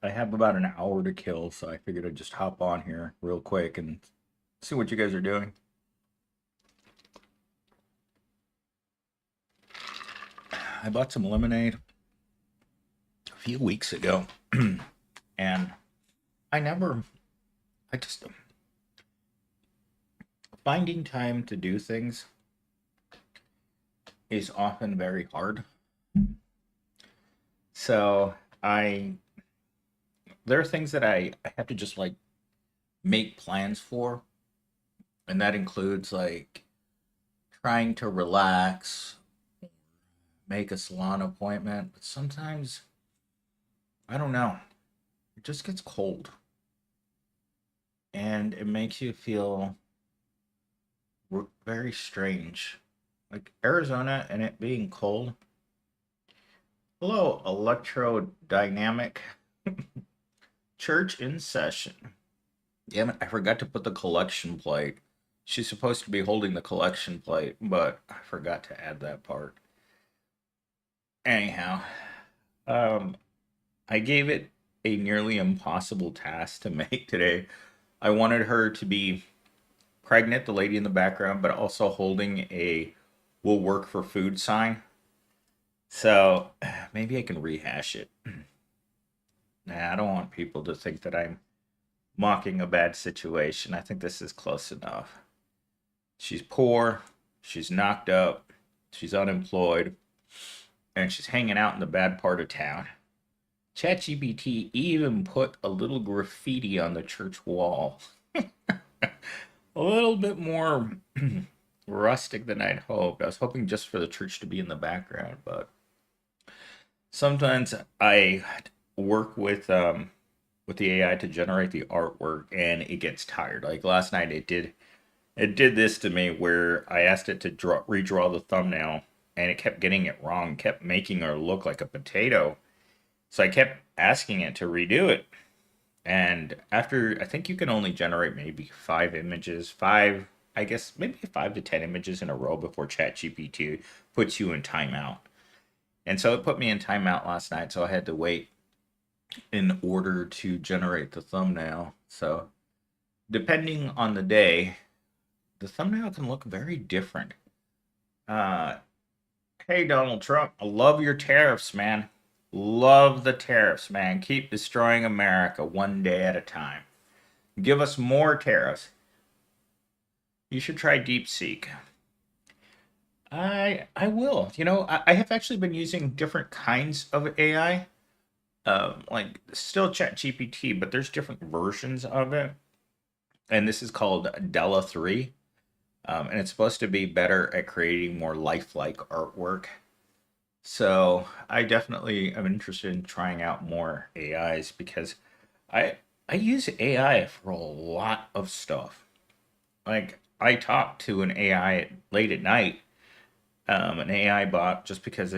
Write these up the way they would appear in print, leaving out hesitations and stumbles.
I have about an hour to kill, so I figured I'd just hop on here real quick and see what you guys are doing. I bought some lemonade a few weeks ago, and I never, I just, finding time to do things is often very hard. So I, there are things that I have to just like make plans for, and that includes like trying to relax, make a salon appointment, but sometimes I don't know. It just gets cold and it makes you feel very strange. Like Arizona and it being cold. Hello, electrodynamic church in session. Damn it, I forgot to put the collection plate. She's supposed to be holding the collection plate, but I forgot to add that part. Anyhow, um, I gave it a nearly impossible task to make today. I wanted her to be pregnant, the lady in the background, but also holding a "will work for food" sign. So maybe I can rehash it. Nah, I don't want people to think that I'm mocking a bad situation. I think this is close enough. She's poor, she's knocked up, she's unemployed, and she's hanging out in the bad part of town. ChatGPT even put a little graffiti on the church wall. A little bit more rustic than I'd hoped. I was hoping just for the church to be in the background, but sometimes I work with the AI to generate the artwork and it gets tired. Like last night it did this to me where I asked it to redraw the thumbnail and it kept getting it wrong, kept making her look like a potato. So I kept asking it to redo it. And after, I think you can only generate maybe 5 images, I guess maybe 5 to 10 images in a row before ChatGPT puts you in timeout. And so it put me in timeout last night, so I had to wait in order to generate the thumbnail. So depending on the day, the thumbnail can look very different. Uh, hey, Donald Trump, I love your tariffs, man. Love the tariffs, man. Keep destroying America one day at a time. Give us more tariffs. You should try DeepSeek. I will. I have actually been using different kinds of AI, like still ChatGPT, but there's different versions of it, and this is called Della 3, and it's supposed to be better at creating more lifelike artwork. So I definitely am interested in trying out more AIs because I I use AI for a lot of stuff. Like I talk to an AI late at night, an AI bot, just because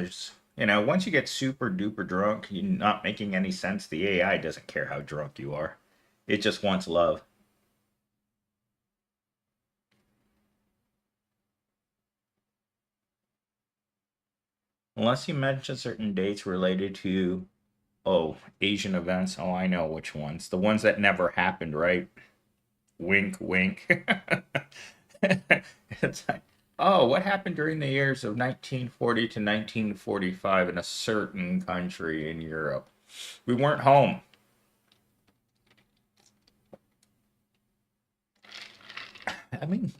once you get super duper drunk, you're not making any sense. The AI doesn't care how drunk you are; it just wants love. Unless you mention certain dates related to, oh, Asian events. Oh, I know which ones. The ones that never happened, right? Wink, wink. It's like, oh, what happened during the years of 1940 to 1945 in a certain country in Europe? We weren't home. I mean,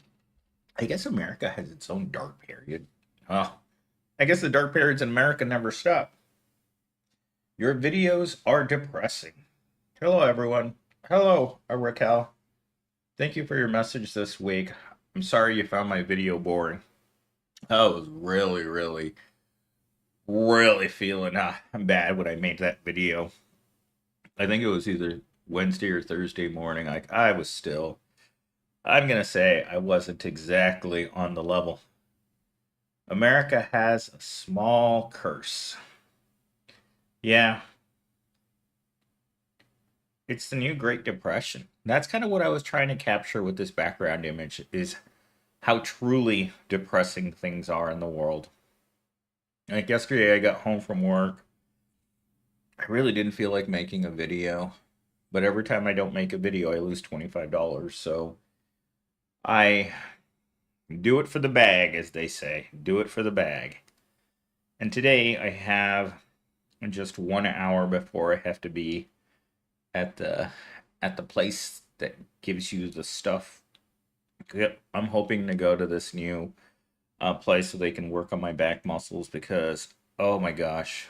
I guess America has its own dark period. Oh, I guess the dark periods in America never stop. Your videos are depressing. Hello, everyone. Hello, Raquel. Thank you for your message this week. I'm sorry you found my video boring. I was really, really, really feeling bad when I made that video. I think it was either Wednesday or Thursday morning. Like I was still. I'm gonna say I wasn't exactly on the level. America has a small curse. Yeah, it's the new Great Depression. That's kind of what I was trying to capture with this background image is how truly depressing things are in the world. Like yesterday, I got home from work. I really didn't feel like making a video, but every time I don't make a video, I lose $25. So I do it for the bag, as they say. Do it for the bag. And today I have just 1 hour before I have to be at the place that gives you the stuff. Yep, I'm hoping to go to this new place so they can work on my back muscles because oh my gosh,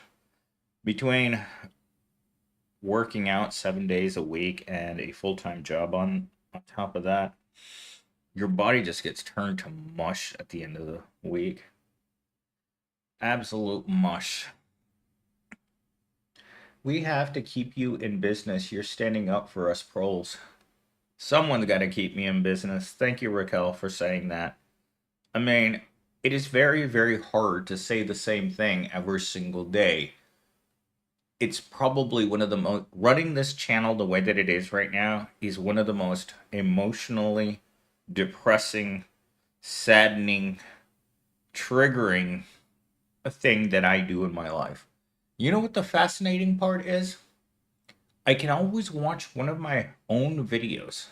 between working out 7 days a week and a full-time job on top of that, your body just gets turned to mush at the end of the week. Absolute mush. We have to keep you in business. You're standing up for us proles. Someone's got to keep me in business. Thank you, Raquel, for saying that. I mean, it is very, very hard to say the same thing every single day. It's probably one of the most, running this channel the way that it is right now is one of the most emotionally depressing, saddening, triggering thing that I do in my life. You know what the fascinating part is? I can always watch one of my own videos.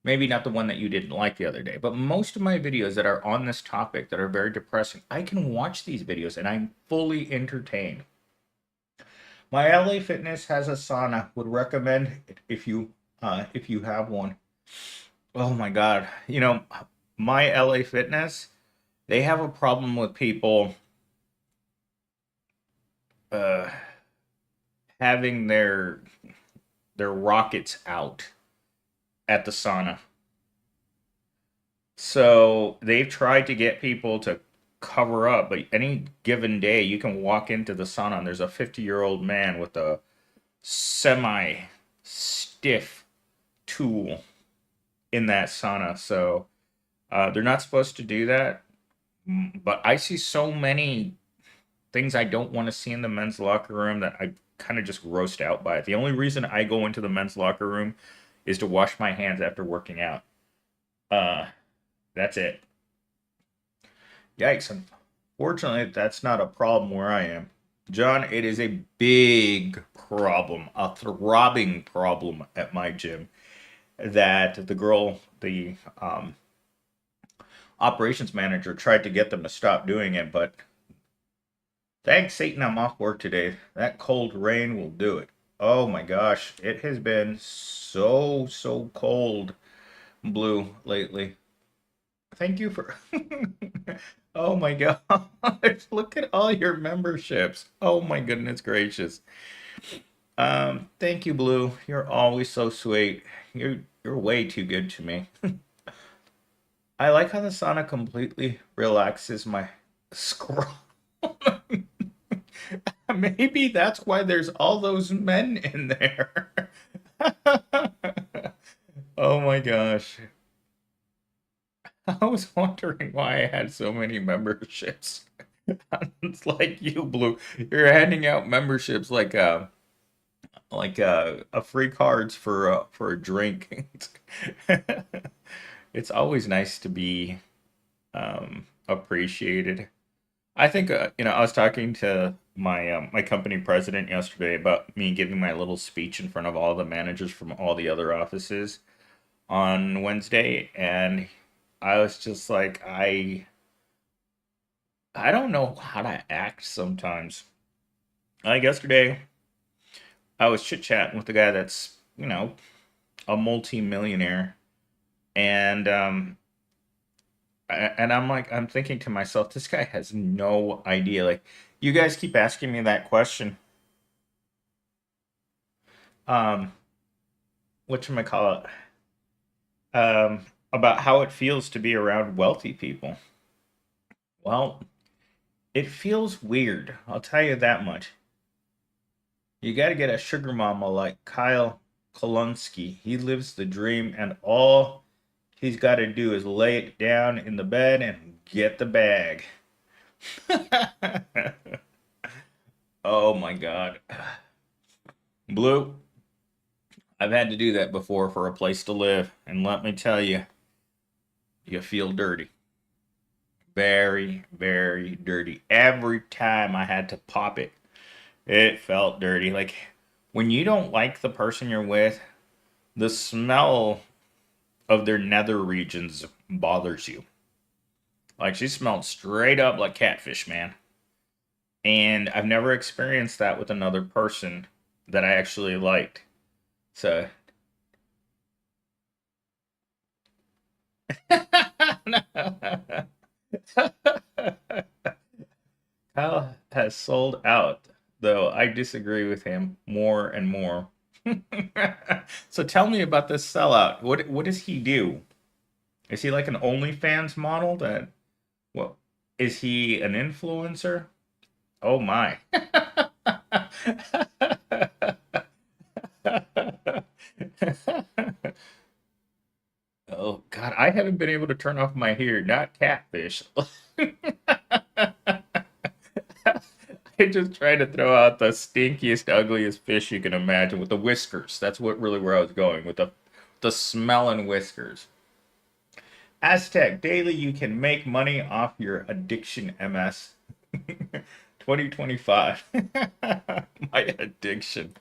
Maybe not the one that you didn't like the other day, but most of my videos that are on this topic that are very depressing, I can watch these videos and I'm fully entertained. My LA Fitness has a sauna. Would recommend it if you have one. Oh my God. You know, my LA Fitness, they have a problem with people uh having their rockets out at the sauna. So they've tried to get people to cover up, but any given day you can walk into the sauna and there's a 50-year-old man with a semi stiff tool in that sauna. So they're not supposed to do that. But I see so many things I don't want to see in the men's locker room that I kind of just grossed out by it. The only reason I go into the men's locker room is to wash my hands after working out. Uh, that's it. Yikes. Unfortunately, that's not a problem where I am. John, it is a big problem, a throbbing problem at my gym that the operations manager tried to get them to stop doing it, but thanks Satan, I'm off work today. That cold rain will do it. Oh my gosh, it has been so cold, Blue, lately. Thank you for. Oh my gosh, look at all your memberships. Oh my goodness gracious. Thank you, Blue. You're always so sweet. You're way too good to me. I like how the sauna completely relaxes my scroll. Maybe that's why there's all those men in there. Oh my gosh. I was wondering why I had so many memberships. It's like you, Blue. You're handing out memberships like a free cards for a drink. It's always nice to be appreciated. I think I was talking to my company president yesterday about me giving my little speech in front of all the managers from all the other offices on Wednesday, and I was just like, I don't know how to act sometimes. Like yesterday, I was chit chatting with a guy that's a multi-millionaire, and I'm like, I'm thinking to myself, this guy has no idea. Like, you guys keep asking me that question. Um, whatchamacallit? About how it feels to be around wealthy people. Well, it feels weird. I'll tell you that much. You got to get a sugar mama like Kyle Kolonsky. He lives the dream, and all he's got to do is lay it down in the bed and get the bag. Oh my God. Blue, I've had to do that before for a place to live, and let me tell you, you feel dirty. very, very dirty. Every time I had to pop it, it felt dirty. Like when you don't like the person you're with, the smell of their nether regions bothers you. Like she smelled straight up like catfish, man. And I've never experienced that with another person that I actually liked. So Kyle has sold out, though I disagree with him more and more. So tell me about this sellout. What does he do? Is he like an OnlyFans model that well is he an influencer? Oh my. Oh God, I haven't been able to turn off my heater, not catfish. I just tried to throw out the stinkiest, ugliest fish you can imagine with the whiskers. That's what really where I was going with the smelling whiskers. Aztec Daily, you can make money off your addiction, MS. 2025. My addiction.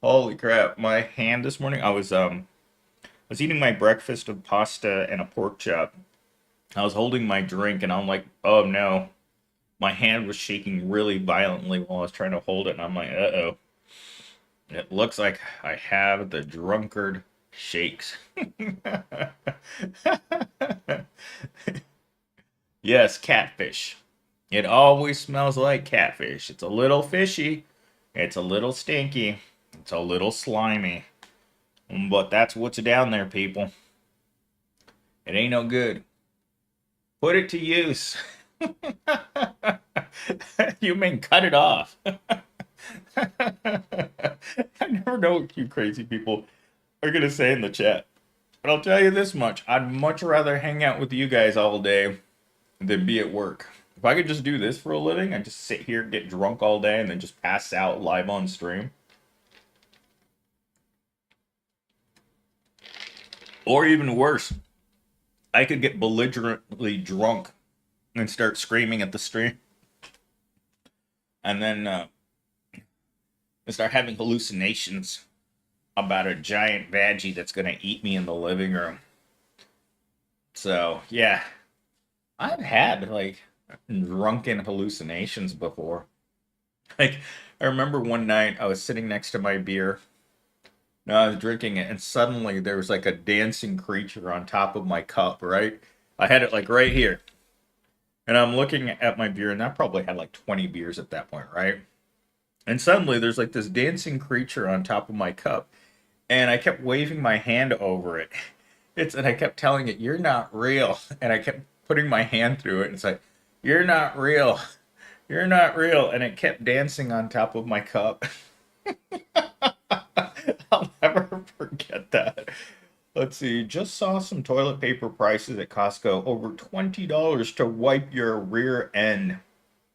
Holy crap! My hand this morning. I was eating my breakfast of pasta and a pork chop. I was holding my drink and I'm like, oh no. My hand was shaking really violently while I was trying to hold it, and I'm like, uh-oh. It looks like I have the drunkard shakes. Yes, catfish. It always smells like catfish. It's a little fishy, it's a little stinky, it's a little slimy. But that's what's down there, people. It ain't no good. Put it to use. You mean cut it off. I never know what you crazy people are going to say in the chat. But I'll tell you this much. I'd much rather hang out with you guys all day than be at work. If I could just do this for a living, I'd just sit here, get drunk all day, and then just pass out live on stream. Or even worse, I could get belligerently drunk and start screaming at the stream. And then start having hallucinations about a giant veggie that's going to eat me in the living room. So, yeah, I've had like drunken hallucinations before. Like, I remember one night I was sitting next to my beer. No, I was drinking it, and suddenly there was like a dancing creature on top of my cup, right? I had it like right here. And I'm looking at my beer, and I probably had like 20 beers at that point, right? And suddenly there's like this dancing creature on top of my cup. And I kept waving my hand over it. And I kept telling it, "You're not real." And I kept putting my hand through it. And it's like, "You're not real. You're not real." And it kept dancing on top of my cup. I'll never forget that. Let's see. Just saw some toilet paper prices at Costco. Over $20 to wipe your rear end.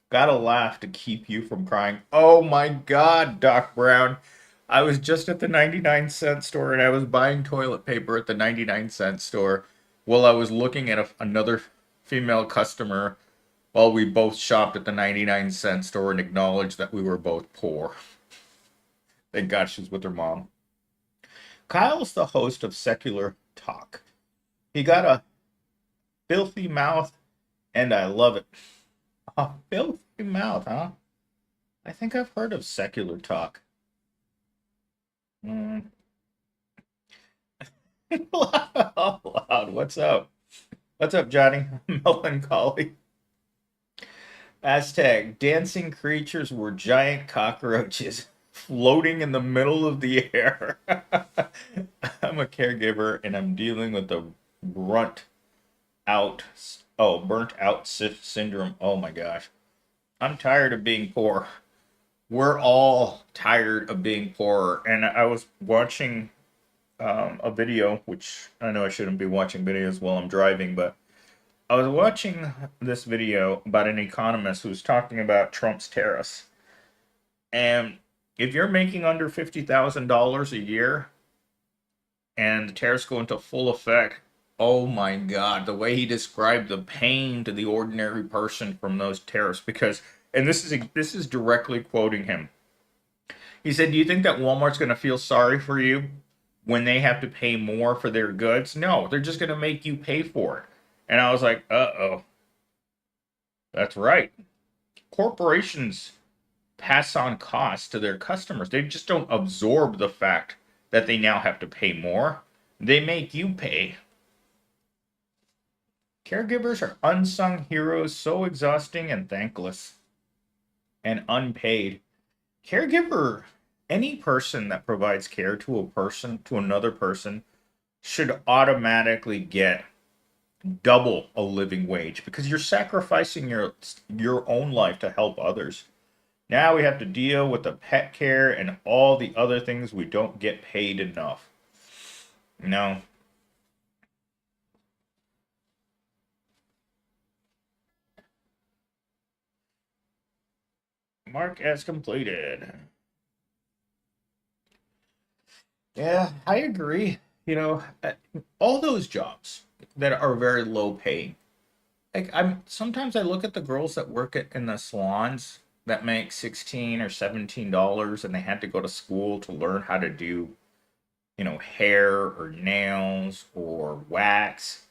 Gotta laugh to keep you from crying. Oh my God, Doc Brown. I was just at the 99-cent store and I was buying toilet paper at the 99-cent store while I was looking at another female customer while we both shopped at the 99-cent store and acknowledged that we were both poor. Thank God she's with her mom. Kyle's the host of Secular Talk. He got a filthy mouth and I love it. A filthy mouth, huh? I think I've heard of Secular Talk. Mm. Laugh loud. What's up? What's up, Johnny? Melancholy. Aztec. Dancing creatures were giant cockroaches floating in the middle of the air. I'm a caregiver and I'm dealing with the burnt out syndrome. Oh my gosh. I'm tired of being poor. We're all tired of being poor. And I was watching a video, which I know I shouldn't be watching videos while I'm driving, but I was watching this video about an economist who was talking about Trump's tariffs. And if you're making under $50,000 a year and the tariffs go into full effect, Oh my God, the way he described the pain to the ordinary person from those tariffs, because, and this is directly quoting him. He said, "Do you think that Walmart's going to feel sorry for you when they have to pay more for their goods? No, they're just going to make you pay for it." And I was like, "Uh-oh, that's right. Corporations pass on costs to their customers. They just don't absorb the fact that they now have to pay more. They make you pay." Caregivers are unsung heroes, so exhausting and thankless and unpaid. Caregiver, any person that provides care to a person, to another person, should automatically get double a living wage because you're sacrificing your own life to help others. Now we have to deal with the pet care and all the other things we don't get paid enough. No, mark as completed. Yeah, I agree. All those jobs that are very low paying. Like I'm sometimes I look at the girls that work in the salons that make $16 or $17 and they had to go to school to learn how to do, hair or nails or wax.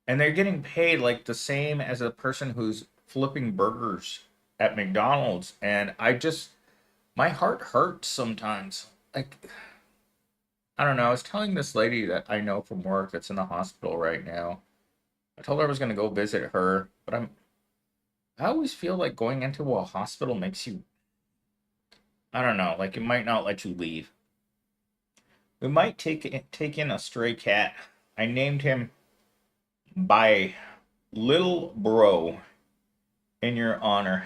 And they're getting paid like the same as a person who's flipping burgers at McDonald's. And my heart hurts sometimes. Like, I don't know. I was telling this lady that I know from work that's in the hospital right now. I told her I was going to go visit her, but I always feel like going into a hospital makes you, I don't know, like it might not let you leave. We might take in a stray cat. I named him by Little Bro in your honor.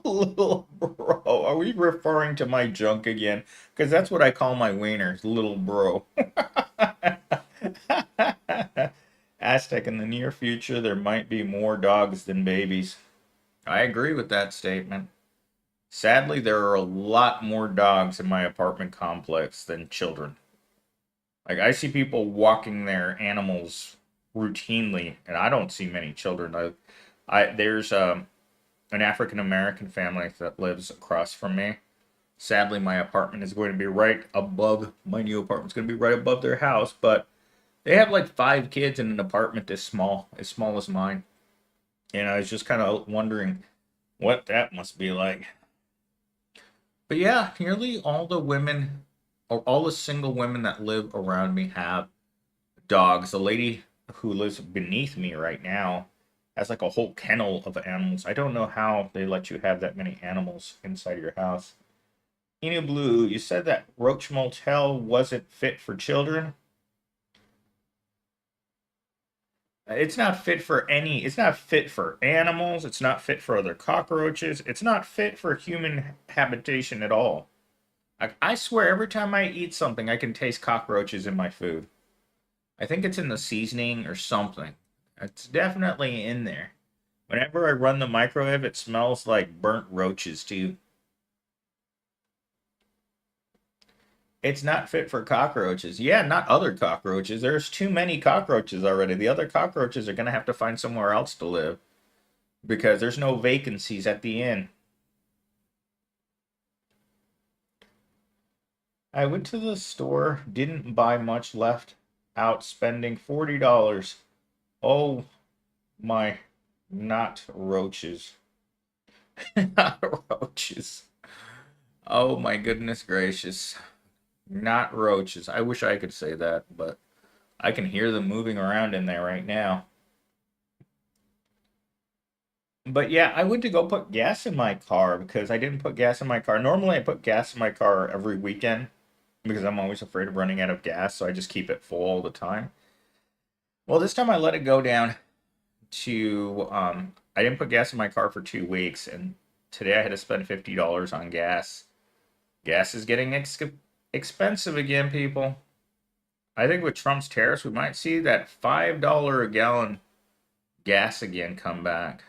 Little Bro. Are we referring to my junk again? Because that's what I call my wieners, Little Bro. Aztec, in the near future, there might be more dogs than babies. I agree with that statement. Sadly, there are a lot more dogs in my apartment complex than children. Like, I see people walking their animals routinely, and I don't see many children. There's an African American family that lives across from me. Sadly, my apartment is going to be right above, my new apartment's going to be right above their house, but they have like 5 kids in an apartment this small, as small as mine. And I was just kind of wondering what that must be like. But yeah, nearly all the women, or all the single women that live around me have dogs. The lady who lives beneath me right now has like a whole kennel of animals. I don't know how they let you have that many animals inside of your house. Inu Blue, you said that Roach Motel wasn't fit for children. It's not fit for animals. It's not fit for other cockroaches. It's not fit for human habitation at all. I swear every time I eat something, I can taste cockroaches in my food. I think it's in the seasoning or something. It's definitely in there. Whenever I run the microwave, it smells like burnt roaches too. It's not fit for cockroaches. Yeah, not other cockroaches. There's too many cockroaches already. The other cockroaches are going to have to find somewhere else to live because there's no vacancies at the inn. I went to the store, didn't buy much, left out spending $40. Oh my, not roaches. Not roaches. Oh my goodness gracious. Not roaches. I wish I could say that, but I can hear them moving around in there right now. But yeah, I went to go put gas in my car because I didn't put gas in my car. Normally, I put gas in my car every weekend because I'm always afraid of running out of gas, so I just keep it full all the time. Well, this time I let it go down to I didn't put gas in my car for 2 weeks, and today I had to spend $50 on gas. Gas is getting expensive again, people. I think with Trump's tariffs, we might see that $5 a gallon gas again come back.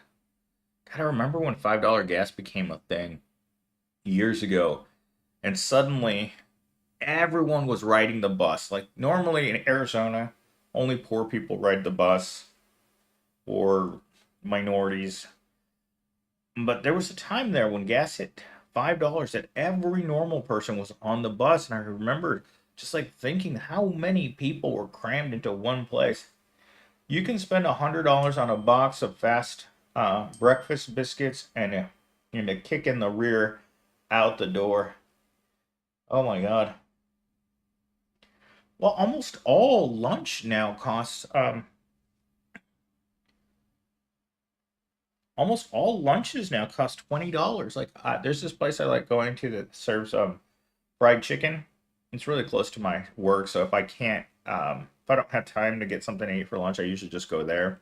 Gotta remember when $5 gas became a thing years ago, and suddenly everyone was riding the bus. Like normally in Arizona, only poor people ride the bus or minorities. But there was a time there when gas hit $5 that every normal person was on the bus. And I remember just like thinking how many people were crammed into one place. You can spend $100 on a box of fast breakfast biscuits and a kick in the rear out the door. Oh my God. Well, almost all lunch now costs almost all lunches now cost $20. Like there's this place I like going to that serves fried chicken. It's really close to my work, so if I don't have time to get something to eat for lunch, I usually just go there.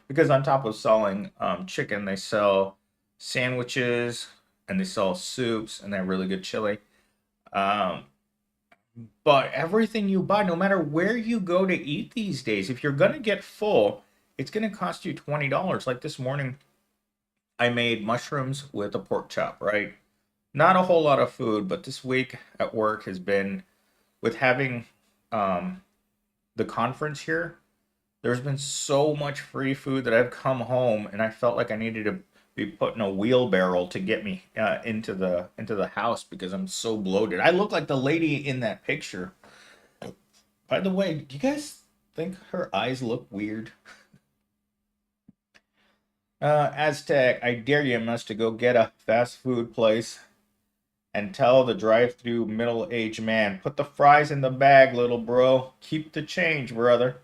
Because on top of selling chicken, they sell sandwiches and they sell soups and they have really good chili. Um, but everything you buy, no matter where you go to eat these days, if you're gonna get full, it's gonna cost you $20. Like this morning, I made mushrooms with a pork chop, right? Not a whole lot of food, but this week at work has been with having um, the conference here. There's been so much free food that I've come home and I felt like I needed to be put in a wheelbarrow to get me into the house because I'm so bloated. I look like the lady in that picture. By the way, do you guys think her eyes look weird? Aztec, I dare you, must to go get a fast food place and tell the drive-through middle-aged man, put the fries in the bag, little bro. Keep the change, brother.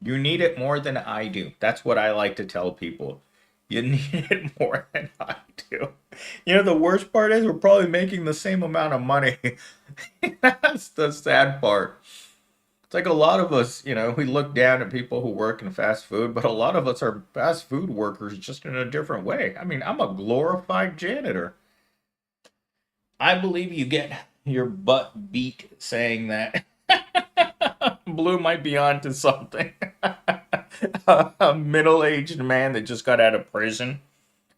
You need it more than I do. That's what I like to tell people. You need it more than I do. You know, the worst part is we're probably making the same amount of money. That's the sad part. It's like a lot of us, we look down at people who work in fast food, but a lot of us are fast food workers just in a different way. I mean, I'm a glorified janitor. I believe you get your butt beat saying that. Blue might be onto something. A middle-aged man that just got out of prison.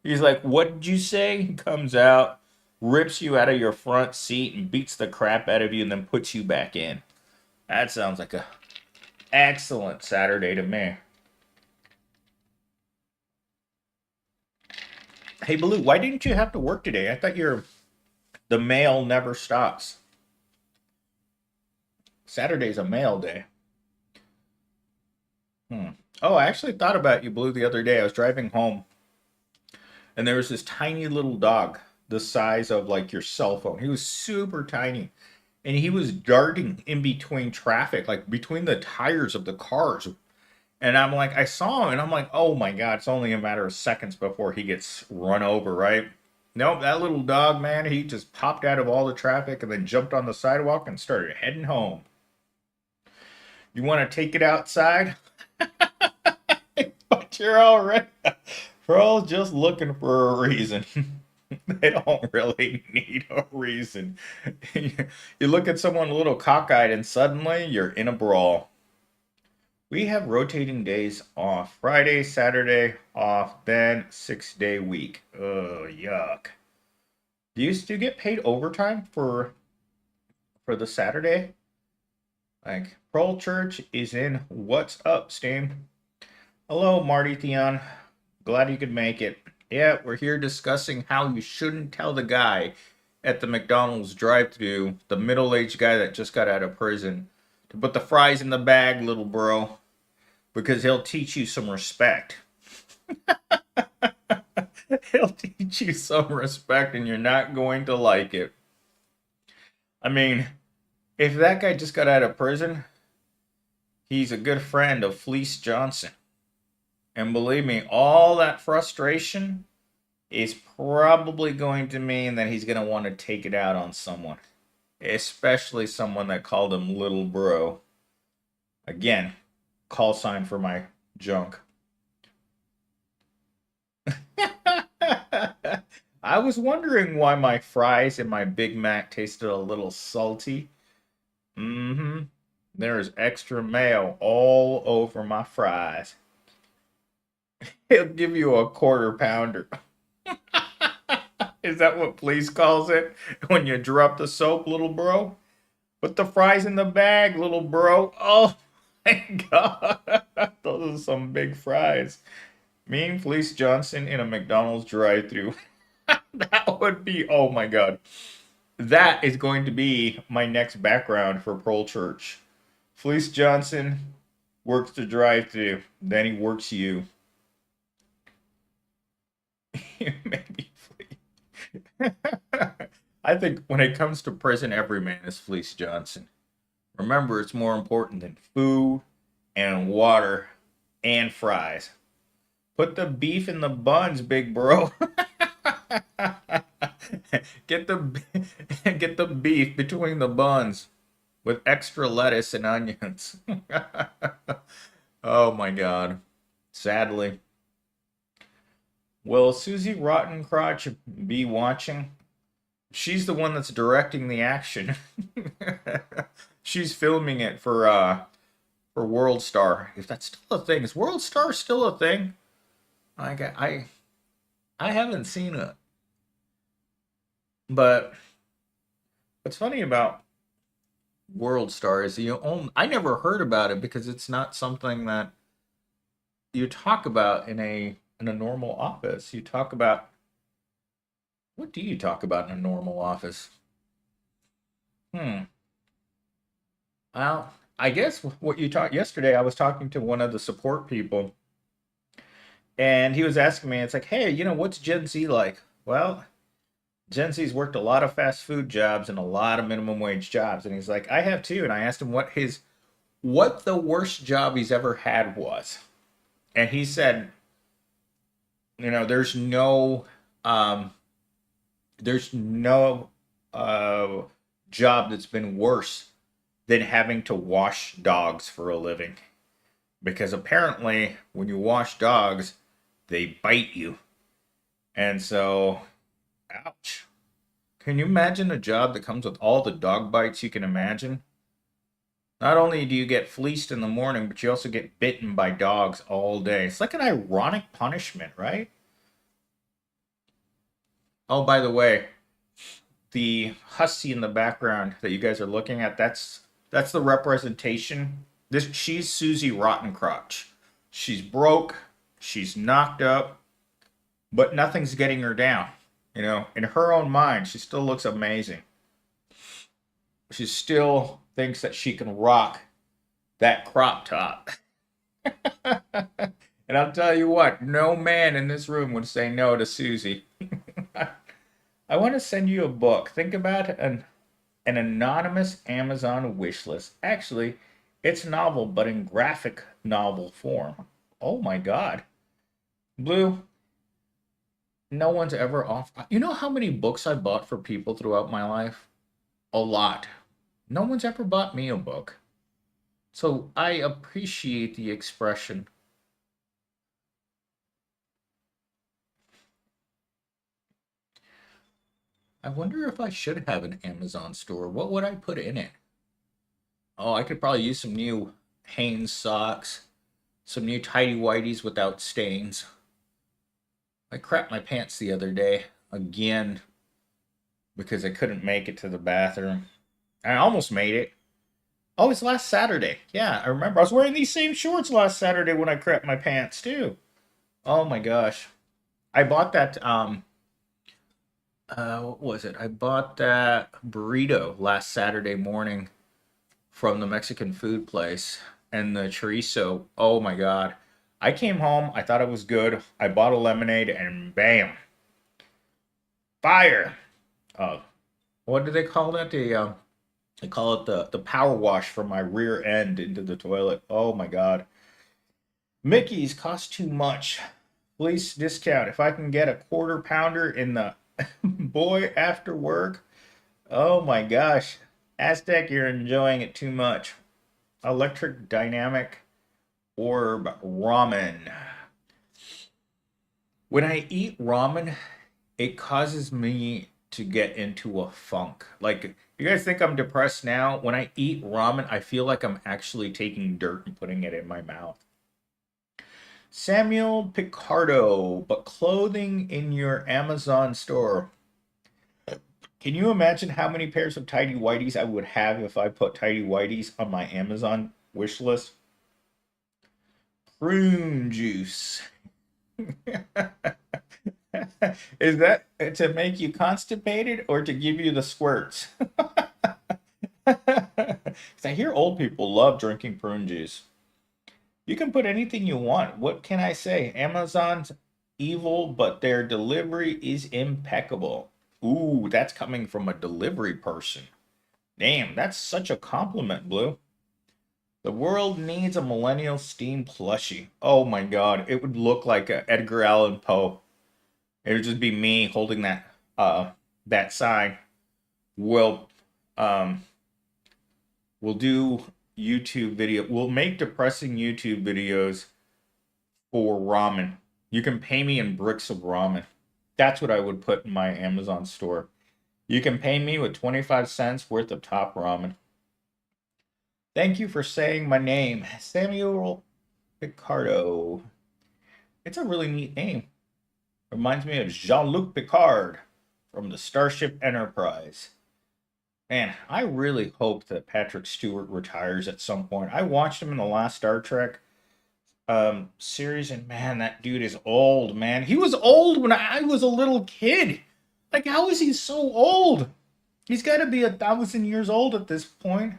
He's like, "What did you say?" He comes out, rips you out of your front seat, and beats the crap out of you, and then puts you back in. That sounds like a excellent Saturday to me. Hey, Blue, why didn't you have to work today? I thought the mail never stops. Saturday's a mail day. Hmm. Oh, I actually thought about you, Blue, the other day. I was driving home, and there was this tiny little dog, the size of like your cell phone. He was super tiny, and he was darting in between traffic, like between the tires of the cars. And I'm like, I saw him, and I'm like, oh my God, it's only a matter of seconds before he gets run over, right? Nope, that little dog, man, he just popped out of all the traffic and then jumped on the sidewalk and started heading home. You want to take it outside? But you're all right. We're all just looking for a reason. They don't really need a reason. You look at someone a little cockeyed and suddenly you're in a brawl. We have rotating days off. Friday, Saturday off, then 6-day week. Oh, yuck. Do you still get paid overtime for the Saturday? Like, Prole Church is in. What's up, Steam? Hello, Marty Theon. Glad you could make it. Yeah, we're here discussing how you shouldn't tell the guy at the McDonald's drive-thru, the middle-aged guy that just got out of prison, to put the fries in the bag, little bro, because he'll teach you some respect. He'll teach you some respect and you're not going to like it. I mean, if that guy just got out of prison, he's a good friend of Fleece Johnson. And believe me, all that frustration is probably going to mean that he's going to want to take it out on someone, especially someone that called him little bro. Again, call sign for my junk. I was wondering why my fries and my Big Mac tasted a little salty. Mm-hmm. There is extra mayo all over my fries. He'll give you a quarter pounder. Is that what police calls it? When you drop the soap, little bro? Put the fries in the bag, little bro. Oh. my God. Those are some big fries. Me and Felice Johnson in a McDonald's drive-thru. That would be, oh my God. That is going to be my next background for Prole Church. Felice Johnson works the drive-thru, then he works you. Maybe Felice. I think when it comes to prison, every man is Felice Johnson. Remember, it's more important than food and water and fries. Put the beef in the buns, big bro. get the get the beef between the buns with extra lettuce and onions. Oh my God. Sadly. Will Susie Rottencrotch be watching? She's the one that's directing the action. She's filming it for World Star. If that's still a thing, is World Star still a thing? I haven't seen it. But what's funny about World Star is I never heard about it because it's not something that you talk about in a normal office. You talk about what do you talk about in a normal office? Hmm. Well, I guess what you talked yesterday, I was talking to one of the support people, and he was asking me, it's like, hey, what's Gen Z like? Well, Gen Z's worked a lot of fast food jobs and a lot of minimum wage jobs, and he's like, I have too. And I asked him what the worst job he's ever had was, and he said, there's um, no uh, job that's been worse than having to wash dogs for a living. Because apparently, when you wash dogs, they bite you. And so, ouch. Can you imagine a job that comes with all the dog bites you can imagine? Not only do you get fleeced in the morning, but you also get bitten by dogs all day. It's like an ironic punishment, right? Oh, by the way, the hussy in the background that you guys are looking at, that's the representation. She's Susie Rottencrotch. She's broke, she's knocked up, but nothing's getting her down. In her own mind, she still looks amazing. She still thinks that she can rock that crop top. And I'll tell you what, no man in this room would say no to Susie. I want to send you a book. Think about an anonymous Amazon wish list. Actually, it's novel, but in graphic novel form. Oh my God. Blue, no one's ever off. You know how many books I bought for people throughout my life? A lot. No one's ever bought me a book. So I appreciate the expression. I wonder if I should have an Amazon store. What would I put in it? Oh, I could probably use some new Hanes socks, some new tidy whities without stains. I crapped my pants the other day again because I couldn't make it to the bathroom. I almost made it. Oh, it's last Saturday. Yeah, I remember. I was wearing these same shorts last Saturday when I crapped my pants too. Oh my gosh. I bought that what was it? I bought that burrito last Saturday morning from the Mexican food place and the chorizo. Oh my God. I came home, I thought it was good. I bought a lemonade and bam, fire. Uh, what do they call that? They call it the power wash from my rear end into the toilet. Oh my God. Mickey's cost too much. Please discount. If I can get a quarter pounder in the boy after work. Oh my gosh. Aztec, you're enjoying it too much. Electric dynamic orb ramen. When I eat ramen, it causes me to get into a funk. Like, you guys think I'm depressed now? When I eat ramen, I feel like I'm actually taking dirt and putting it in my mouth. Samuel Picardo, but clothing in your Amazon store. Can you imagine how many pairs of tidy whities I would have if I put tidy whities on my Amazon wish list? prune juice. Is that to make you constipated or to give you the squirts? 'Cause I hear old people love drinking prune juice. You can put anything you want. What can I say? Amazon's evil, but their delivery is impeccable. Ooh, that's coming from a delivery person. Damn, that's such a compliment, Blue. The world needs a millennial Steam plushie. Oh my god, it would look like a Edgar Allan Poe. It would just be me holding that sign. We'll um we'll do YouTube video. We'll make depressing YouTube videos for ramen. You can pay me in bricks of ramen. That's what I would put in my Amazon store. You can pay me with 25 cents worth of top ramen. Thank you for saying my name, Samuel Picardo. It's a really neat name. Reminds me of Jean-Luc Picard from the Starship Enterprise. Man, I really hope that Patrick Stewart retires at some point. I watched him in the last Star Trek series, and man, that dude is old, man. He was old when I was a little kid. Like, how is he so old? He's got to be 1,000 years old at this point.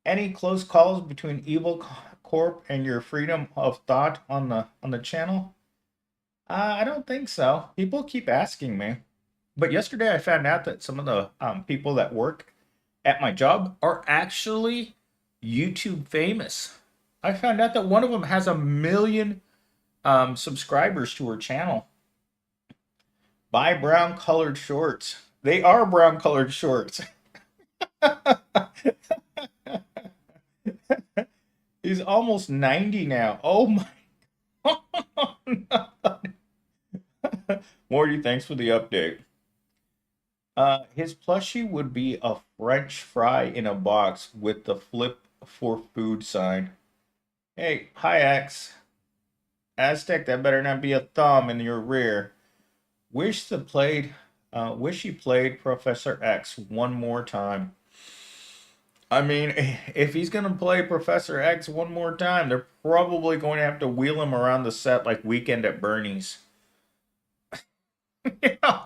Any close calls between Evil Corp and your freedom of thought on the channel? I don't think so. People keep asking me. But yesterday I found out that some of the people that work at my job are actually YouTube famous. I found out that one of them has 1 million subscribers to her channel. Buy brown colored shorts. They are brown colored shorts. He's almost 90 now. Oh my God. Morty, thanks for the update. His plushie would be a French fry in a box with the flip for food sign. Hey, hi X. Aztec, that better not be a thumb in your rear. Wish he played Professor X one more time. I mean, if he's gonna play Professor X one more time, they're probably going to have to wheel him around the set like Weekend at Bernie's. You know,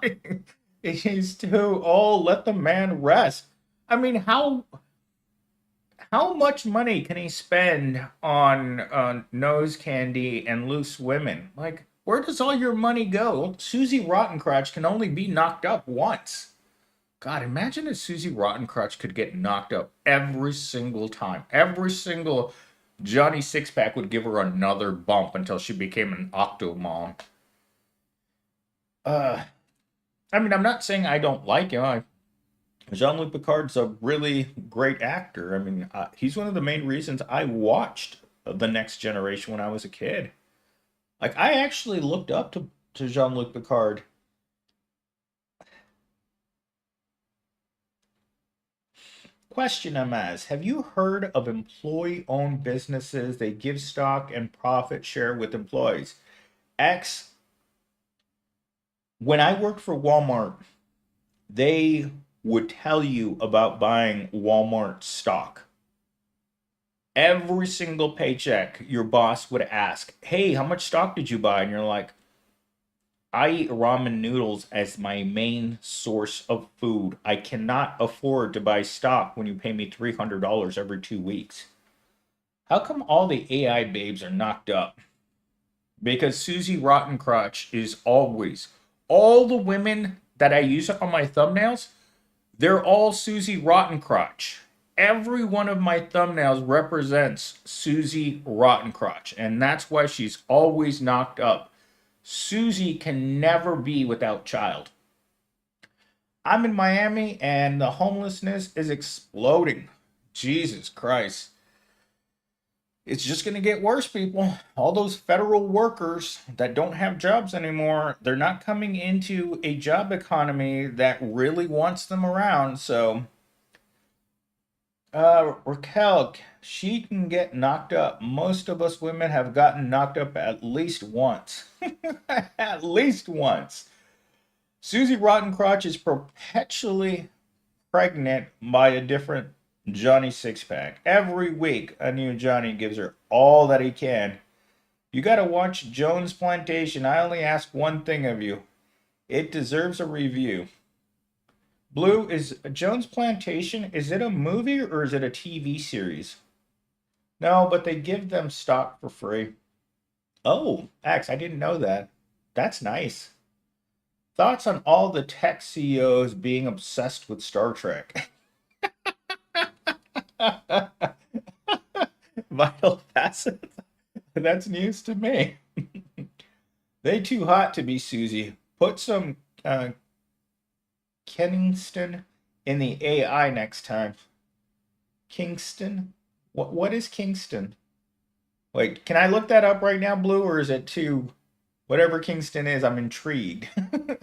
he's too old. Let the man rest. I mean, how much money can he spend on nose candy and loose women? Like, where does all your money go? Susie Rottencrotch can only be knocked up once. God, imagine if Susie Rottencrotch could get knocked up every single time. Every single Johnny Sixpack would give her another bump until she became an Octomom. I mean, I'm not saying I don't like him. Jean-Luc Picard's a really great actor. I mean, he's one of the main reasons I watched The Next Generation when I was a kid. Like, I actually looked up to Jean-Luc Picard. Question I'm asked, have you heard of employee-owned businesses? They give stock and profit share with employees. X, when I worked for Walmart, they would tell you about buying Walmart stock. Every single paycheck, your boss would ask, hey, how much stock did you buy? And you're like, I eat ramen noodles as my main source of food. I cannot afford to buy stock when you pay me $300 every 2 weeks. How come all the AI babes are knocked up? Because Susie Rottencrotch is always, all the women that I use on my thumbnails, they're all Susie Rottencrotch. Every one of my thumbnails represents Susie Rottencrotch, and that's why she's always knocked up. Susie can never be without child. I'm in Miami and the homelessness is exploding. Jesus Christ. It's just going to get worse, people. All those federal workers that don't have jobs anymore, they're not coming into a job economy that really wants them around. So, Raquel, she can get knocked up. Most of us women have gotten knocked up at least once. At least once. Susie Rottencrotch is perpetually pregnant by a different Johnny Sixpack. Every week, a new Johnny gives her all that he can. You got to watch Jones Plantation. I only ask one thing of you. It deserves a review. Blue, is Jones Plantation, is it a movie or is it a TV series? No, but they give them stock for free. Oh, X, I didn't know that. That's nice. Thoughts on all the tech CEOs being obsessed with Star Trek? Vital facet? That's news to me. They too hot to be Susie. Put some Kenningston in the AI next time. Kingston? What is Kingston? Wait, can I look that up right now, Blue, or is it too whatever Kingston is? I'm intrigued. We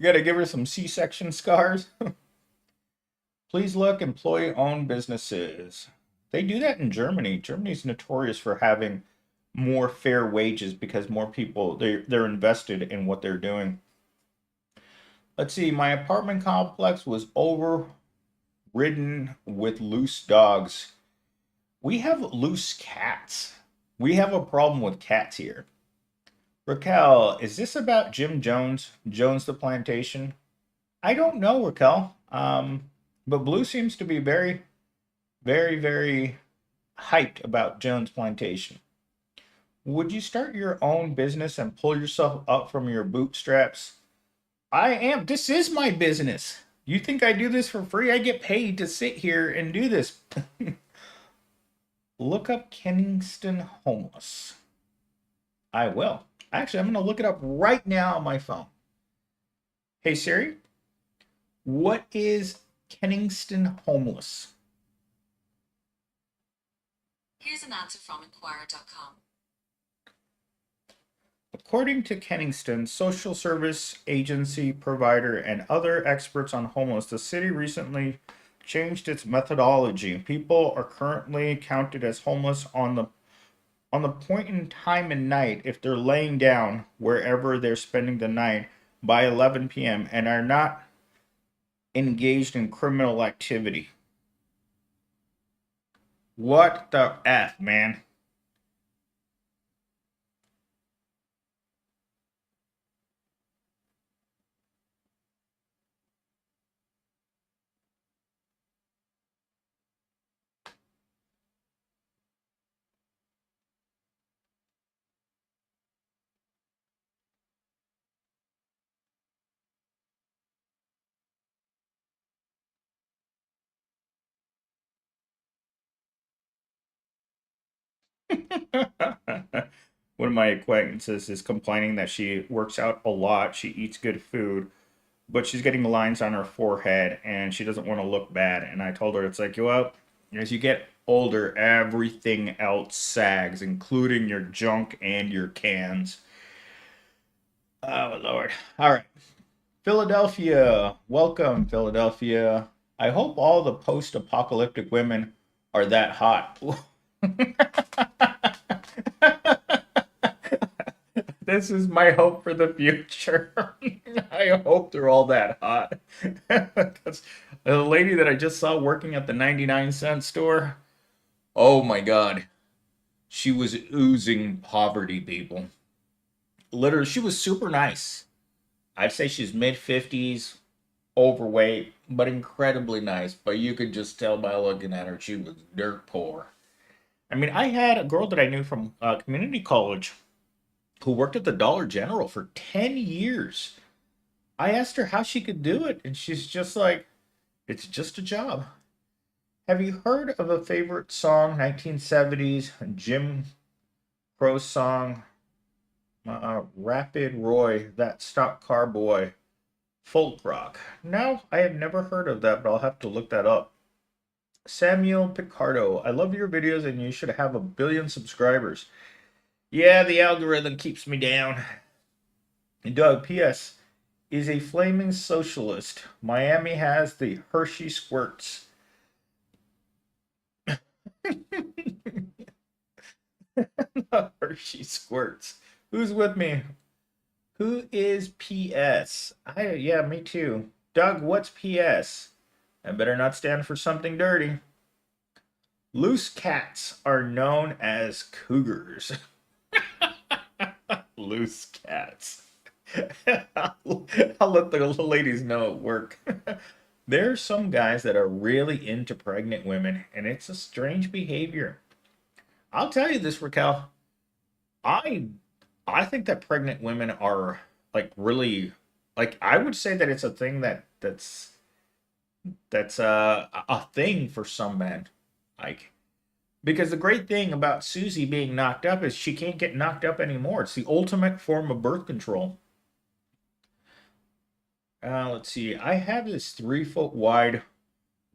gotta give her some C-section scars. Please look, employee-owned businesses. They do that in Germany. Germany's notorious for having more fair wages because more people they're invested in what they're doing. Let's see, my apartment complex was overridden with loose dogs. We have loose cats. We have a problem with cats here. Raquel, is this about Jim Jones? Jones the Plantation? I don't know, Raquel. But Blue seems to be very, very, very hyped about Jones Plantation. Would you start your own business and pull yourself up from your bootstraps? I am. This is my business. You think I do this for free? I get paid to sit here and do this. Look up Kenningston homeless. I will. Actually, I'm going to look it up right now on my phone. Hey Siri, what is Kenningston homeless? Here's an answer from Inquirer.com. According to Kenningston, social service agency provider and other experts on homeless, the city recently changed its methodology. People are currently counted as homeless on the point in time and night if they're laying down wherever they're spending the night by 11 p.m. and are not engaged in criminal activity. What the F, man? One of my acquaintances is complaining that she works out a lot, she eats good food, but she's getting lines on her forehead and she doesn't want to look bad. And I told her, it's like, well, as you get older, everything else sags, including your junk and your cans. Oh, Lord. All right. Philadelphia. Welcome, Philadelphia. I hope all the post apocalyptic women are that hot. This is my hope for the future. I hope they're all that hot. That's the lady that I just saw working at the 99-cent store. Oh my God. She was oozing poverty, people. Literally, she was super nice. I'd say she's mid 50s, overweight, but incredibly nice. But you could just tell by looking at her, she was dirt poor. I mean, I had a girl that I knew from community college who worked at the Dollar General for 10 years. I asked her how she could do it, and she's just like, it's just a job. Have you heard of a favorite song, 1970s Jim Crow song, Rapid Roy, that stock car boy, folk rock? No, I have never heard of that, but I'll have to look that up. Samuel Picardo, I love your videos and you should have 1 billion subscribers. Yeah, the algorithm keeps me down. Doug, P.S. is a flaming socialist. Miami has the Hershey squirts. Hershey squirts. Who's with me? Who is P.S.? Yeah, me too. Doug, what's P.S.? I better not stand for something dirty. Loose cats are known as cougars. Loose cats. I'll let the ladies know at work. There's some guys that are really into pregnant women, and it's a strange behavior. I'll tell you this, Raquel. I I think that pregnant women are like really like I would say that it's a thing that's a thing for some men. Like because the great thing about Susie being knocked up is she can't get knocked up anymore. It's the ultimate form of birth control. Let's see. I have this 3 foot wide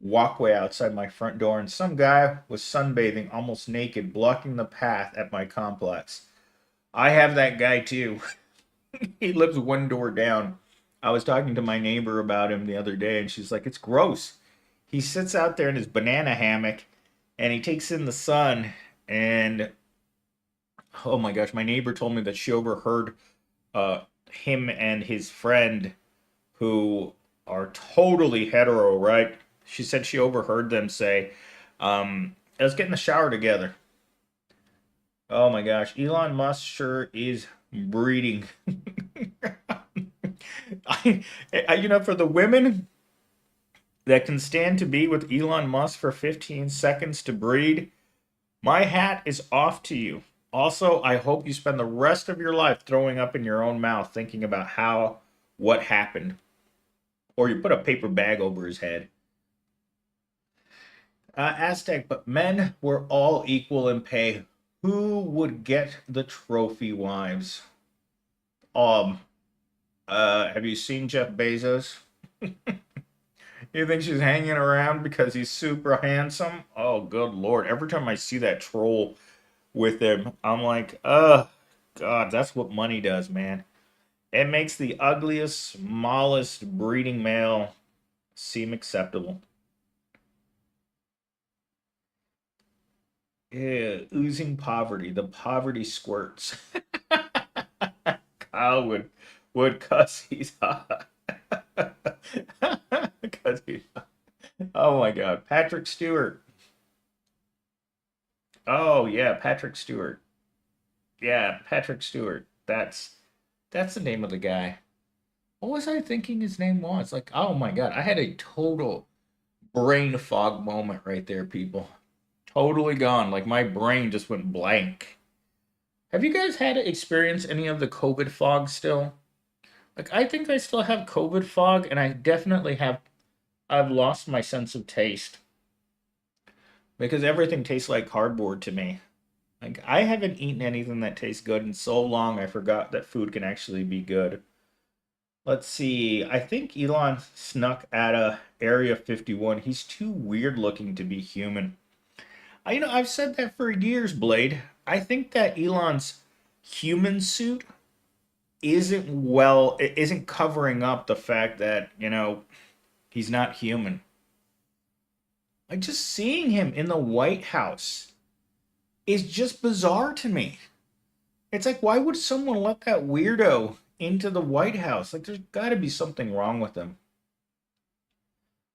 walkway outside my front door, and some guy was sunbathing almost naked, blocking the path at my complex. I have that guy too. He lives one door down. I was talking to my neighbor about him the other day, and she's like, it's gross. He sits out there in his banana hammock and he takes in the sun. And oh my gosh, my neighbor told me that she overheard uh, him and his friend, who are totally hetero, right? She said she overheard them say, let's get in the shower together. Oh my gosh, Elon Musk sure is breeding. For the women that can stand to be with Elon Musk for 15 seconds to breed, my hat is off to you. Also, I hope you spend the rest of your life throwing up in your own mouth thinking about what happened. Or you put a paper bag over his head. Aztec, but men were all equal in pay. Who would get the trophy wives? Um, have you seen Jeff Bezos? You think she's hanging around because he's super handsome? Oh, good lord. Every time I see that troll with him, I'm like, God, that's what money does, man. It makes the ugliest, smallest breeding male seem acceptable. Yeah, oozing poverty. The poverty squirts. Kyle would cuss he's hot. Because he's hot. Oh my god. Patrick Stewart. Oh yeah, Patrick Stewart. Yeah, Patrick Stewart. That's the name of the guy. What was I thinking his name was? Like, oh my god, I had a total brain fog moment right there, people. Totally gone. Like my brain just went blank. Have you guys had to experience any of the COVID fog still? Like I think I still have COVID fog, and I definitely have I've lost my sense of taste because everything tastes like cardboard to me. Like I haven't eaten anything that tastes good in so long I forgot that food can actually be good. Let's see. I think Elon snuck at a Area 51. He's too weird looking to be human. I've said that for years, Blade. I think that Elon's human suit isn't covering up the fact that, he's not human. Like just seeing him in the White House is just bizarre to me. It's like, why would someone let that weirdo into the White House? Like, there's got to be something wrong with him.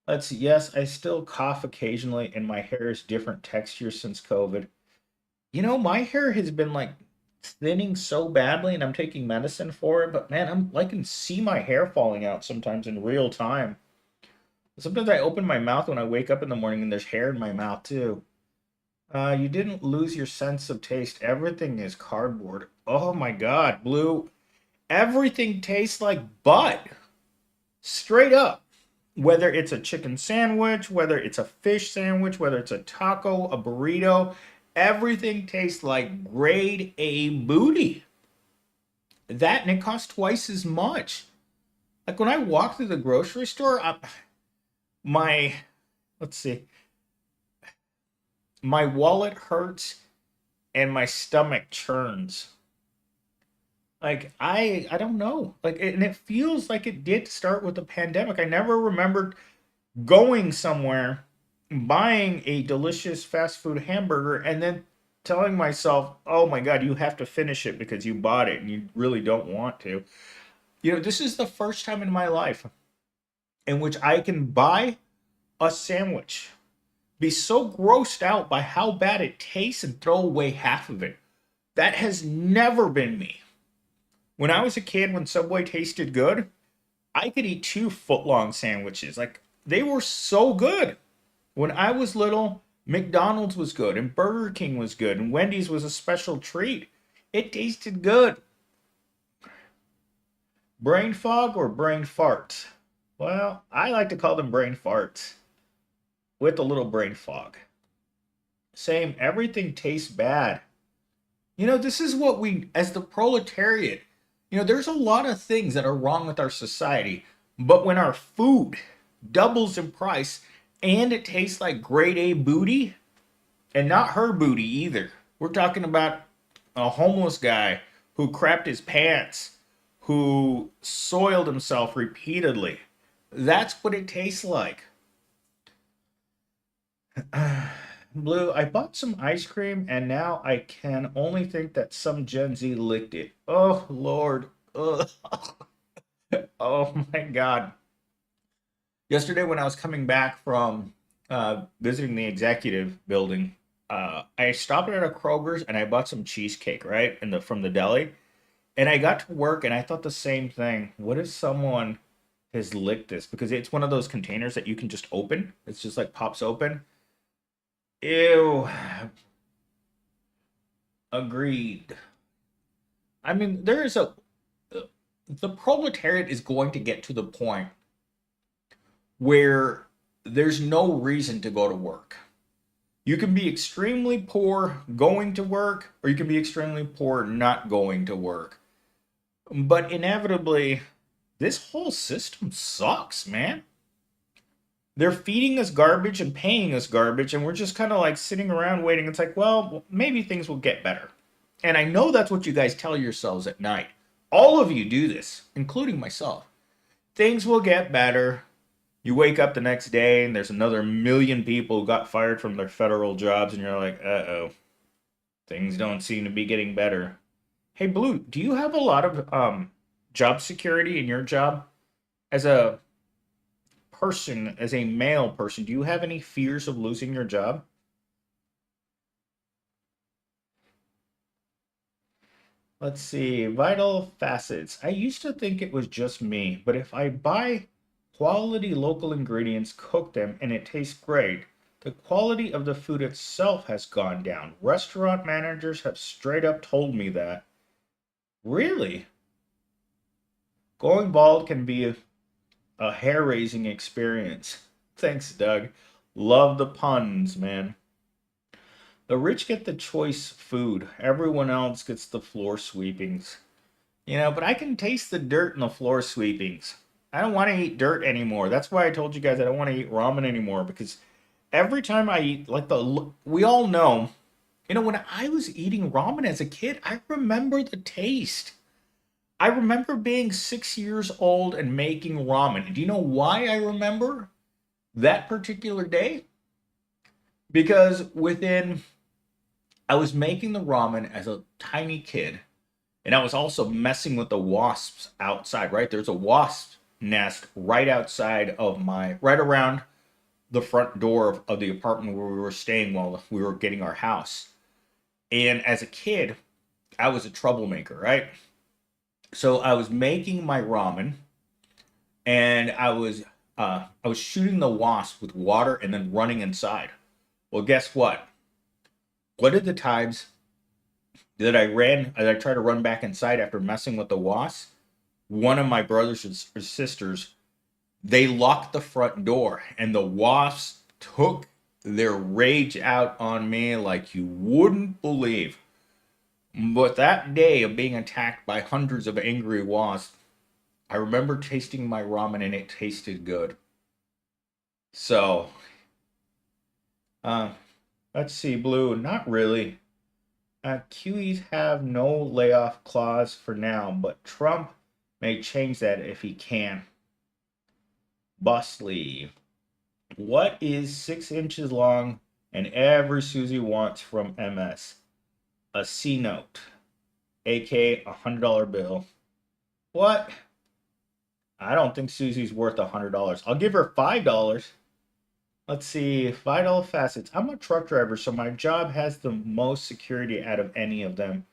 Let's see. Yes, I still cough occasionally, and my hair is different texture since COVID. My hair has been like thinning so badly, and I'm taking medicine for it. But man, I can see my hair falling out sometimes in real time. Sometimes I open my mouth when I wake up in the morning, and there's hair in my mouth too. You didn't lose your sense of taste. Everything is cardboard. Oh my God, Blue. Everything tastes like butt. Straight up. Whether it's a chicken sandwich, whether it's a fish sandwich, whether it's a taco, a burrito, everything tastes like grade A booty. That and it costs twice as much. Like when I walk through the grocery store, my let's see, my wallet hurts and my stomach churns. Like I don't know. And it feels like it did start with the pandemic. I never remembered going somewhere, buying a delicious fast food hamburger, and then telling myself, "Oh my God, you have to finish it because you bought it and you really don't want to." This is the first time in my life in which I can buy a sandwich, be so grossed out by how bad it tastes and throw away half of it. That has never been me. When I was a kid, when Subway tasted good, I could eat 2 foot-long sandwiches. Like, they were so good. When I was little, McDonald's was good, and Burger King was good, and Wendy's was a special treat. It tasted good. Brain fog or brain farts? Well, I like to call them brain farts with a little brain fog. Same, everything tastes bad. This is what we, as the proletariat, there's a lot of things that are wrong with our society. But when our food doubles in price and it tastes like grade A booty, and not her booty either. We're talking about a homeless guy who crapped his pants, who soiled himself repeatedly. That's what it tastes like. Blue, I bought some ice cream and now I can only think that some Gen Z licked it. Oh, Lord. Ugh. Oh, my God. Yesterday, when I was coming back from visiting the executive building, I stopped at a Kroger's and I bought some cheesecake, right? From the deli. And I got to work and I thought the same thing. What if someone has licked this? Because it's one of those containers that you can just open. It's just like pops open. Ew. Agreed. I mean, the proletariat is going to get to the point where there's no reason to go to work. You can be extremely poor going to work, or you can be extremely poor not going to work. But inevitably, this whole system sucks, man. They're feeding us garbage and paying us garbage, and we're just kind of like sitting around waiting. It's like, well, maybe things will get better. And I know that's what you guys tell yourselves at night. All of you do this, including myself. Things will get better. You wake up the next day and there's another million people who got fired from their federal jobs, and you're like, uh-oh, things don't seem to be getting better. Hey, Blue, do you have a lot of job security in your job? As a person, as a male person, do you have any fears of losing your job? Let's see, vital facets. I used to think it was just me, but if I buy quality local ingredients, cook them, and it tastes great, the quality of the food itself has gone down. Restaurant managers have straight up told me that. Really? Going bald can be a hair raising experience. Thanks, Doug. Love the puns, man. The rich get the choice food, everyone else gets the floor sweepings. But I can taste the dirt in the floor sweepings. I don't want to eat dirt anymore. That's why I told you guys I don't want to eat ramen anymore, because every time I eat, like we all know, when I was eating ramen as a kid, I remember the taste. I remember being 6 years old and making ramen. Do you know why I remember that particular day? Because I was making the ramen as a tiny kid, and I was also messing with the wasps outside, right? There's a wasp nest right outside right around the front door of the apartment where we were staying while we were getting our house. And as a kid, I was a troublemaker, right? So I was making my ramen, and I was shooting the wasp with water and then running inside. Well, guess what? One of the times that I tried to run back inside after messing with the wasp, one of my brothers or sisters, they locked the front door, and the wasps took their rage out on me like you wouldn't believe. But that day of being attacked by hundreds of angry wasps, I remember tasting my ramen and it tasted good. So, uh, let's see, Blue. Not really. QEs have no layoff clause for now, but Trump may change that if he can. Busley. What is 6 inches long and every Susie wants from MS? A C note, aka $100 bill. What? I don't think Susie's worth $100. I'll give her $5. Let's see. Vital facets. I'm a truck driver, so my job has the most security out of any of them.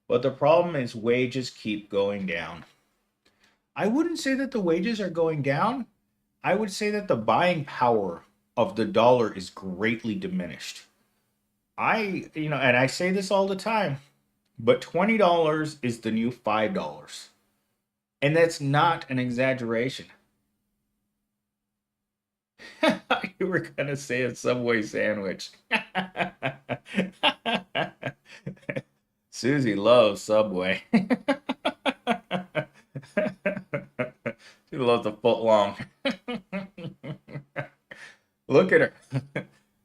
But the problem is wages keep going down. I wouldn't say that the wages are going down. I would say that the buying power of the dollar is greatly diminished. And I say this all the time, but $20 is the new $5. And that's not an exaggeration. You were going to say a Subway sandwich. Susie loves Subway. She loves the foot long. Look at her.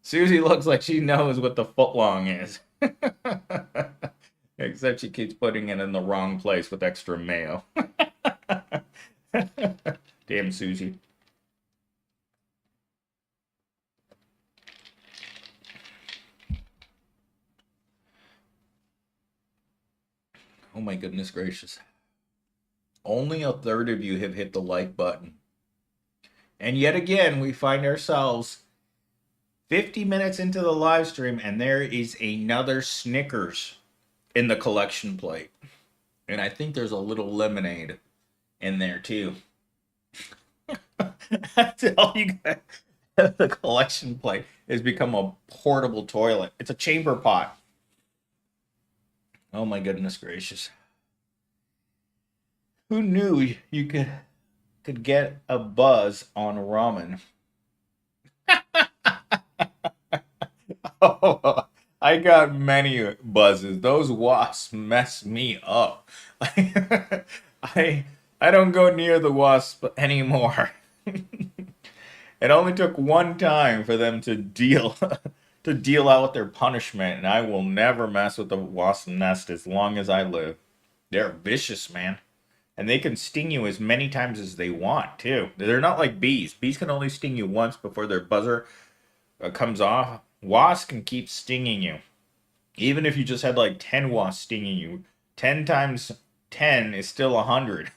Susie looks like she knows what the foot long is. Except she keeps putting it in the wrong place with extra mayo. Damn Susie. Oh my goodness gracious. Only a third of you have hit the like button. And yet again, we find ourselves 50 minutes into the live stream and there is another Snickers in the collection plate. And I think there's a little lemonade in there too. That's all you got. The collection plate has become a portable toilet. It's a chamber pot. Oh my goodness gracious. Who knew you could get a buzz on ramen? Oh, I got many buzzes. Those wasps mess me up. I I don't go near the wasp anymore. It only took one time for them to deal to deal out their punishment, and I will never mess with the wasp nest as long as I live. They're vicious, man. And they can sting you as many times as they want, too. They're not like bees. Bees can only sting you once before their buzzer comes off. Wasps can keep stinging you. Even if you just had like 10 wasps stinging you, 10 times 10 is still 100.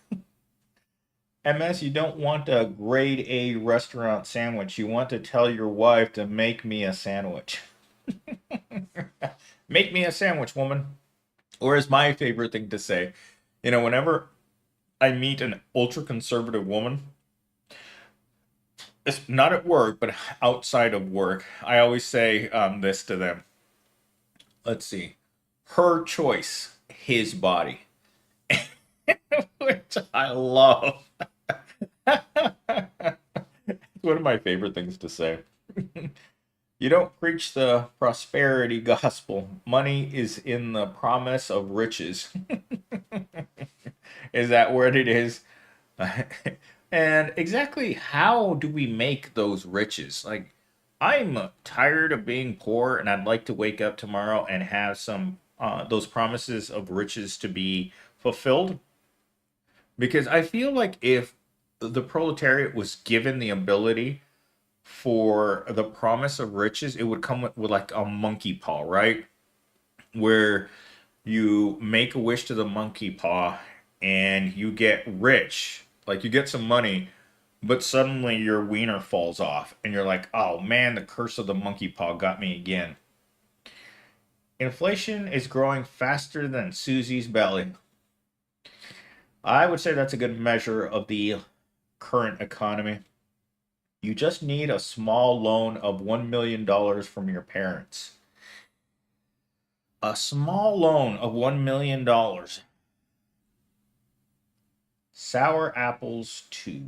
MS, you don't want a grade A restaurant sandwich. You want to tell your wife to make me a sandwich. Make me a sandwich, woman. Or is my favorite thing to say. Whenever I meet an ultra conservative woman, it's not at work, but outside of work, I always say this to them. Let's see. Her choice, his body. Which I love. It's one of my favorite things to say. You don't preach the prosperity gospel. Money is in the promise of riches. Is that what it is? And exactly how do we make those riches? Like, I'm tired of being poor and I'd like to wake up tomorrow and have some those promises of riches to be fulfilled. Because I feel like if the proletariat was given the ability for the promise of riches, it would come with like a monkey paw, right? Where you make a wish to the monkey paw and you get rich, like you get some money, but suddenly your wiener falls off and you're like, oh man, the curse of the monkey paw got me again. Inflation is growing faster than Susie's belly. I would say that's a good measure of the current economy. You just need a small loan of $1 million from your parents. A small loan of $1 million. Sour apples too.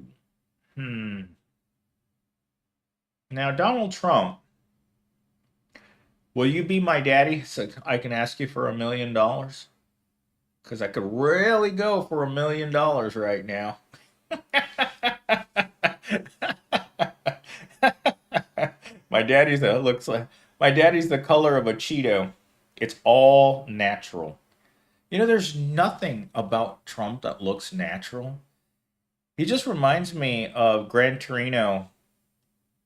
Now, Donald Trump, will you be my daddy so I can ask you for $1 million? Because I could really go for $1 million right now. My daddy's that looks like my daddy's the color of a Cheeto. It's all natural. There's nothing about Trump that looks natural. He just reminds me of Gran Torino,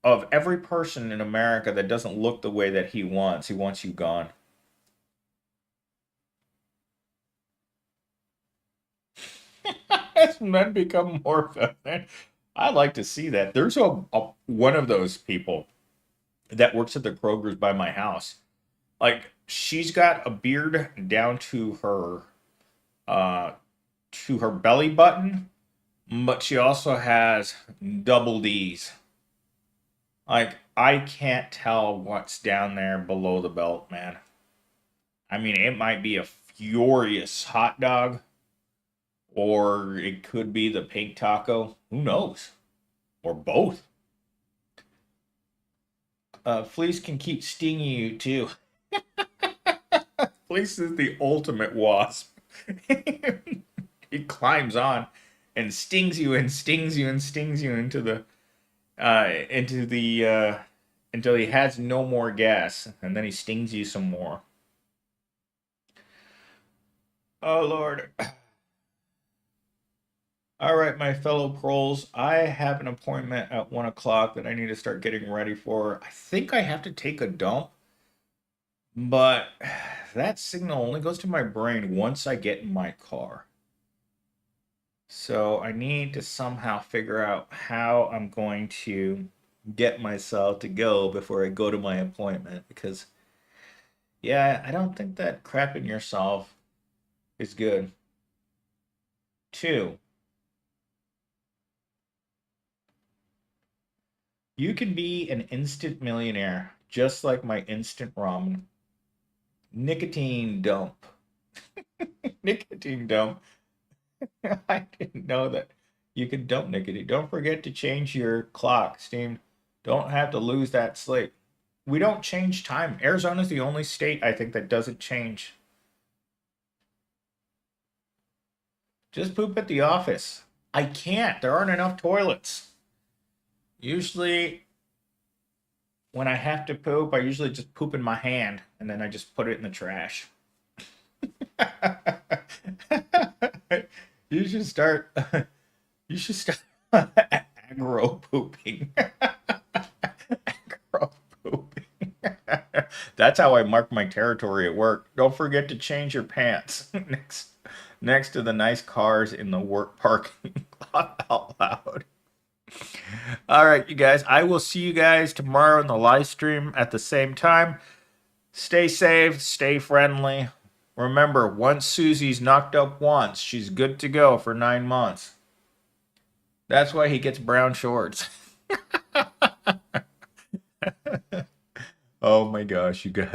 of every person in America that doesn't look the way that he wants. He wants you gone. As men become more feminine, I like to see that. There's one of those people. that works at the Kroger's by my house. Like she's got a beard down uh to her belly button, but she also has double D's. Like I can't tell what's down there below the belt, man. I mean, it might be a furious hot dog, or it could be the pink taco. Who knows? Or both. Fleas can keep stinging you too. Fleece is the ultimate wasp. He climbs on and stings you and stings you and stings you into the until he has no more gas, and then he stings you some more. Oh Lord. All right, my fellow proles, I have an appointment at 1 o'clock that I need to start getting ready for. I think I have to take a dump, but that signal only goes to my brain once I get in my car. So I need to somehow figure out how I'm going to get myself to go before I go to my appointment because, yeah, I don't think that crapping yourself is good. Two, you can be an instant millionaire just like my instant ramen. Nicotine dump. Nicotine dump. I didn't know that you could dump nicotine. Don't forget to change your clock, Steam. Don't have to lose that sleep. We don't change time. Arizona's the only state I think that doesn't change. Just poop at the office. I can't. There aren't enough toilets. Usually, when I have to poop, I usually just poop in my hand and then I just put it in the trash. you should start. You should start aggro pooping. Aggro pooping. That's how I mark my territory at work. Don't forget to change your pants next to the nice cars in the work parking lot out loud. All right, you guys. I will see you guys tomorrow in the live stream at the same time. Stay safe, stay friendly. Remember, once Susie's knocked up once, she's good to go for 9 months. That's why he gets brown shorts. Oh my gosh, you guys.